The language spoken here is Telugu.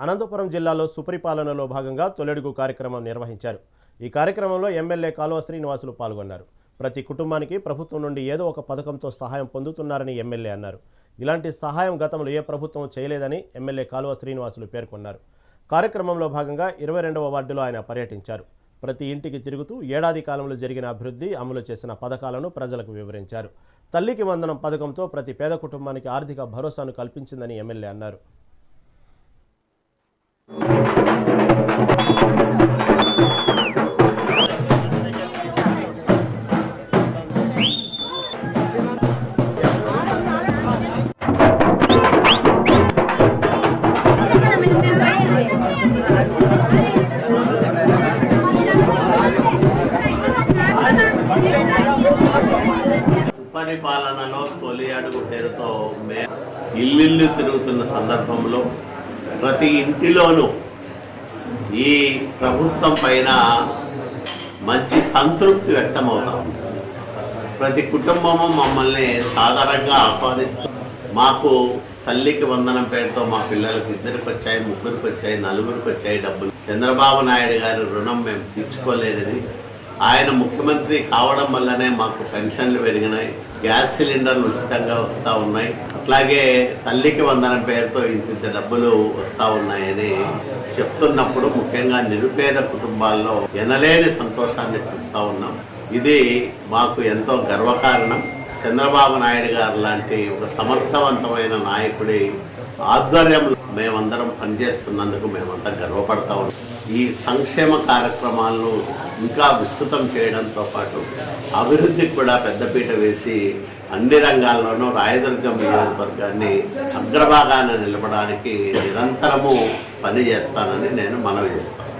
అనంతపురం జిల్లాలో సుపరిపాలనలో భాగంగా తొలెడుగు కార్యక్రమం నిర్వహించారు. ఈ కార్యక్రమంలో ఎమ్మెల్యే కాలువ శ్రీనివాసులు పాల్గొన్నారు. ప్రతి కుటుంబానికి ప్రభుత్వం నుండి ఏదో ఒక పథకంతో సహాయం పొందుతున్నారని ఎమ్మెల్యే అన్నారు. ఇలాంటి సహాయం గతంలో ఏ ప్రభుత్వం చేయలేదని ఎమ్మెల్యే కాలువ శ్రీనివాసులు పేర్కొన్నారు. కార్యక్రమంలో భాగంగా 22వ వార్డులో ఆయన పర్యటించారు. ప్రతి ఇంటికి తిరుగుతూ ఏడాది కాలంలో జరిగిన అభివృద్ధి, అమలు చేసిన పథకాలను ప్రజలకు వివరించారు. తల్లికి వందనం పథకంతో ప్రతి పేద కుటుంబానికి ఆర్థిక భరోసాను కల్పించిందని ఎమ్మెల్యే అన్నారు. సుపరిపాలనలో తొలి అడుగు పేరుతో ఇల్లు తిరుగుతున్న సందర్భంలో ప్రతి ఇంటిలోనూ ఈ ప్రభుత్వం పైన మంచి సంతృప్తి వ్యక్తమవుతా ఉంది. ప్రతి కుటుంబము మమ్మల్ని సాధారణంగా ఆహ్వానిస్తూ మాకు తల్లికి వందనం పేరుతో మా పిల్లలకు 2కి వచ్చాయి, 3కి వచ్చాయి, 4కి వచ్చాయి డబ్బులు. చంద్రబాబు నాయుడు గారి రుణం మేము తీర్చుకోలేదని, ఆయన ముఖ్యమంత్రి కావడం వల్లనే మాకు పెన్షన్లు పెరిగినాయి, గ్యాస్ సిలిండర్లు ఉచితంగా వస్తూ ఉన్నాయి, అట్లాగే తల్లికి వందనం పేరుతో ఇంత డబ్బులు వస్తూ ఉన్నాయని చెప్తున్నప్పుడు ముఖ్యంగా నిరుపేద కుటుంబాల్లో ఎనలేని సంతోషాన్ని చూస్తూ ఉన్నాం. ఇది మాకు ఎంతో గర్వకారణం. చంద్రబాబు నాయుడు గారు లాంటి ఒక సమర్థవంతమైన నాయకుడి ఆధ్వర్యంలో మేమందరం పనిచేస్తున్నందుకు మేమంతా గర్వపడతా ఉన్నాం. ఈ సంక్షేమ కార్యక్రమాలను ఇంకా విస్తృతం చేయడంతో పాటు అభివృద్ధికి కూడా పెద్దపీట వేసి అన్ని రంగాల్లోనూ రాయదుర్గం నియోజకవర్గాన్ని అగ్రభాగాన్ని నిలపడానికి నిరంతరము పనిచేస్తానని నేను మనవి చేస్తాను.